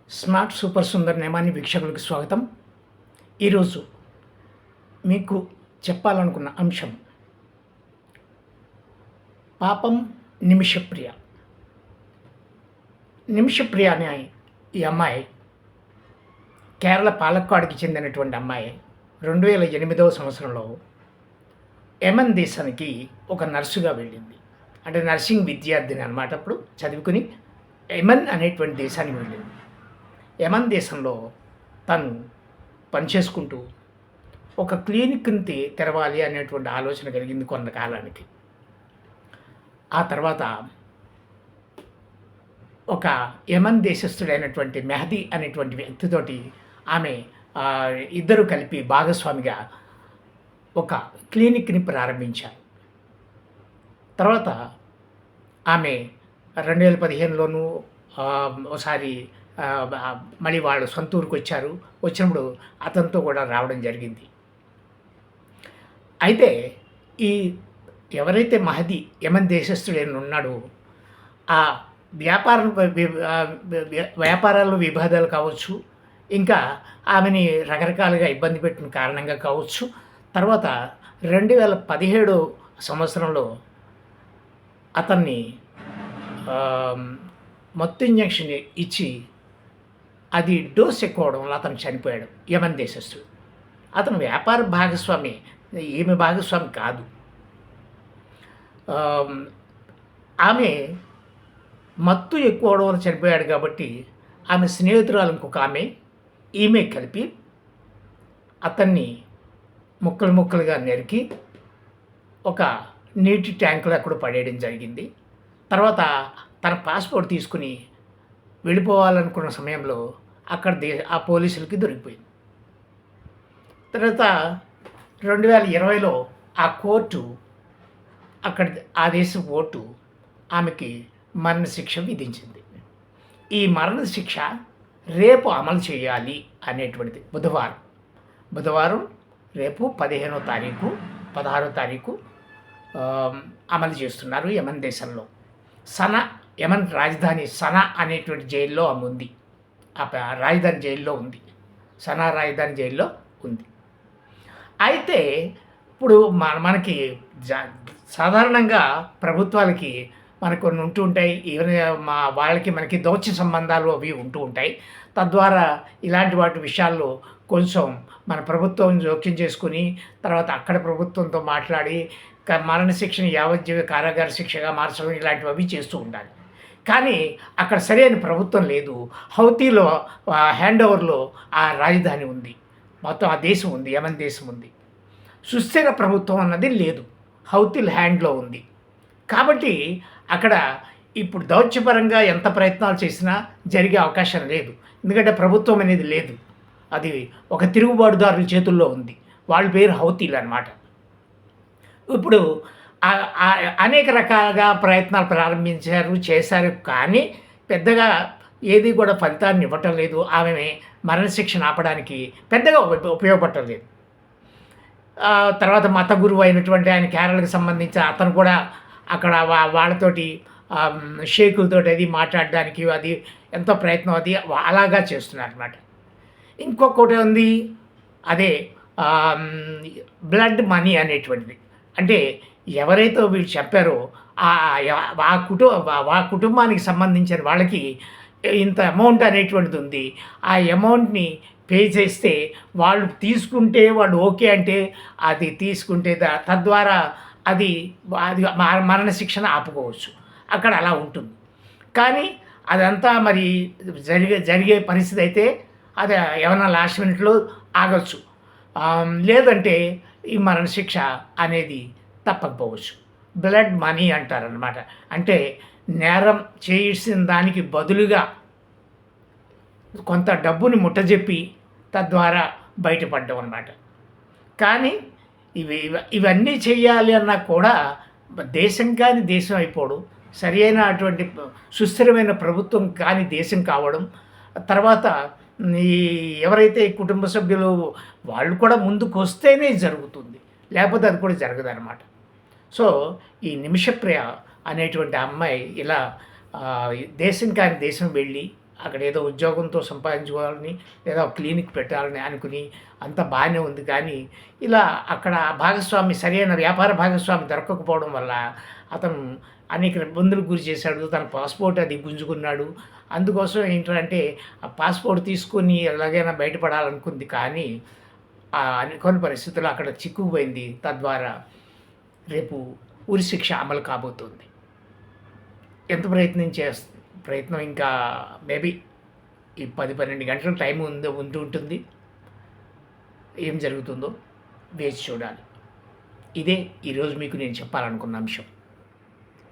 Smart super Sundar Nemani వీక్షకులకు స్వాగతం. ఈరోజు మీకు చెప్పాలనుకున్న అంశం పాపం నిమిషప్రియ. నిమిషప్రియ అనే ఈ అమ్మాయి కేరళ పాలక్కాడ్కి చెందినటువంటి అమ్మాయి. 2008వ సంవత్సరంలో యెమెన్ దేశానికి ఒక నర్సుగా వెళ్ళింది. అంటే నర్సింగ్ విద్యార్థిని అన్నమాట. అప్పుడు చదువుకుని యెమెన్ అనేటువంటి దేశానికి వెళ్ళింది. యెమెన్ దేశంలో తను పనిచేసుకుంటూ ఒక క్లినిక్ని తెరవాలి అనేటువంటి ఆలోచన కలిగింది కొంతకాలానికి. ఆ తర్వాత ఒక యెమెన్ దేశస్థుడైనటువంటి మెహదీ అనేటువంటి వ్యక్తితోటి ఆమె ఇద్దరు కలిపి భాగస్వామిగా ఒక క్లినిక్ని ప్రారంభించారు. తర్వాత ఆమె 2015లోనూ ఒకసారి మళ్ళీ వాళ్ళు సొంత ఊరికి వచ్చారు. వచ్చినప్పుడు అతనితో కూడా రావడం జరిగింది. అయితే ఈ ఎవరైతే మహదీ యెమెన్ దేశస్థుడైన ఉన్నాడో ఆ వ్యాపారాల్లో విభేదాలు కావచ్చు, ఇంకా ఆమెని రకరకాలుగా ఇబ్బంది పెట్టిన కారణంగా కావచ్చు, తర్వాత 2017 సంవత్సరంలో అతన్ని మత్తు ఇంజెక్షన్ ఇచ్చి అది డోస్ ఎక్కువ అవడం వల్ల అతను చనిపోయాడు. యెమెన్ దేశస్థుడు. అతను వ్యాపార భాగస్వామి, ఈమె భాగస్వామి కాదు. ఆమె మత్తు ఎక్కువ అవడం వల్ల చనిపోయాడు కాబట్టి ఆమె స్నేహితురాలు ఇంకొక ఈమె కలిపి అతన్ని ముక్కలు ముక్కలుగా నరికి ఒక నీటి ట్యాంకులో అక్కడ పడేయడం జరిగింది. తర్వాత తన పాస్పోర్ట్ తీసుకుని వెళ్ళిపోవాలనుకున్న సమయంలో అక్కడ ఆ పోలీసులకి దొరికిపోయింది. తర్వాత 2020లో ఆ కోర్టు, అక్కడ ఆ దేశ కోర్టు ఆమెకి మరణశిక్ష విధించింది. ఈ మరణశిక్ష రేపు అమలు చేయాలి అనేటువంటిది. బుధవారం రేపు 15వ తారీఖు 16వ తారీఖు అమలు చేస్తున్నారు యెమెన్ దేశంలో. యెమెన్ రాజధాని సనా అనేటువంటి జైల్లో ఆమె ఉంది. ఆ రాజధాని జైల్లో ఉంది. సనా రాజధాని జైల్లో ఉంది. అయితే ఇప్పుడు మనకి సాధారణంగా ప్రభుత్వాలకి మనకు కొన్ని ఉంటూ ఉంటాయి. ఈవెన్ వాళ్ళకి మనకి దౌత్య సంబంధాలు అవి ఉంటూ ఉంటాయి. తద్వారా ఇలాంటి వాటి విషయాల్లో కొంచెం మన ప్రభుత్వం జోక్యం చేసుకుని తర్వాత అక్కడ ప్రభుత్వంతో మాట్లాడి మరణశిక్షను యావజ్జీవ కారాగార శిక్షగా మార్చడం ఇలాంటివి అవి చేస్తూ ఉండాలి. కానీ అక్కడ సరైన ప్రభుత్వం లేదు. హౌతీలో హ్యాండ్ ఓవర్లో ఆ రాజధాని ఉంది, మొత్తం ఆ దేశం ఉంది, యెమెన్ దేశం ఉంది. సుస్థిర ప్రభుత్వం అన్నది లేదు, హౌతీల హ్యాండ్లో ఉంది. కాబట్టి అక్కడ ఇప్పుడు దౌత్యపరంగా ఎంత ప్రయత్నాలు చేసినా జరిగే అవకాశం లేదు. ఎందుకంటే ప్రభుత్వం అనేది లేదు, అది ఒక తిరుగుబాటుదారుల చేతుల్లో ఉంది. వాళ్ళ పేరు హౌతీలు అన్నమాట. ఇప్పుడు అనేక రకాలుగా ప్రయత్నాలు చేశారు, కానీ పెద్దగా ఏది కూడా ఫలితాన్ని ఇవ్వటం లేదు. ఆమె మరణశిక్షను ఆపడానికి పెద్దగా ఉపయోగపడటం లేదు. తర్వాత మత గురువు అయినటువంటి ఆయన కేరళకి సంబంధించి అతను కూడా అక్కడ వాళ్ళతోటి షేకులతోటి అది మాట్లాడడానికి అది ఎంతో ప్రయత్నం అది అలాగా చేస్తున్నారు అన్నమాట. ఇంకొకటి ఉంది, అదే బ్లడ్ మనీ అనేటువంటిది. అంటే ఎవరైతే వీళ్ళు చెప్పారో ఆ కుటుంబానికి సంబంధించిన వాళ్ళకి ఇంత అమౌంట్ అనేటువంటిది ఉంది. ఆ అమౌంట్ని పే చేస్తే వాళ్ళు తీసుకుంటే వాళ్ళు ఓకే అంటే అది తీసుకుంటే తద్వారా అది మరణశిక్షను ఆపుకోవచ్చు. అక్కడ అలా ఉంటుంది. కానీ అదంతా మరి జరిగే పరిస్థితి అయితే అది ఏమైనా లాస్ట్ మినిట్లో ఆగచ్చు, లేదంటే ఈ మరణశిక్ష అనేది తప్పకపోవచ్చు. బ్లడ్ మనీ అంటారనమాట. అంటే నేరం చేసిన దానికి బదులుగా కొంత డబ్బుని ముట్టజెప్పి తద్వారా బయటపడ్డం అన్నమాట. కానీ ఇవన్నీ చేయాలి అన్నా కూడా దేశం కాని దేశం అయిపోవడం, సరి అయినటువంటి సుస్థిరమైన ప్రభుత్వం కాని దేశం కావడం, తర్వాత ఎవరైతే కుటుంబ సభ్యులు వాళ్ళు కూడా ముందుకు వస్తేనే జరుగుతుంది, లేకపోతే అది కూడా జరగదన్నమాట. సో ఈ నిమిషప్రియ అనేటువంటి అమ్మాయి ఇలా దేశం కాని దేశం వెళ్ళి అక్కడ ఏదో ఉద్యోగంతో సంపాదించుకోవాలని లేదా ఒక క్లినిక్ పెట్టాలని అనుకుని అంతా బాగానే ఉంది. కానీ ఇలా అక్కడ భాగస్వామి సరైన వ్యాపార భాగస్వామి దొరకకపోవడం వల్ల అతను అనేక ఇబ్బందులకు గురి చేశాడు. తన పాస్‌పోర్ట్ అది గుంజుకున్నాడు. అందుకోసం ఏంటంటే ఆ పాస్‌పోర్ట్ తీసుకొని ఎలాగైనా బయటపడాలనుకుంది. కానీ అనుకోని పరిస్థితుల్లో అక్కడ చిక్కుకుపోయింది. తద్వారా రేపు ఉరిశిక్ష అమలు కాబోతుంది. ఎంత ప్రయత్నం ఇంకా మేబీ ఈ 10, 12 గంటల టైం ఉంటుంది. ఏం జరుగుతుందో వేచి చూడాలి. ఇదే ఈరోజు మీకు నేను చెప్పాలనుకున్న అంశం.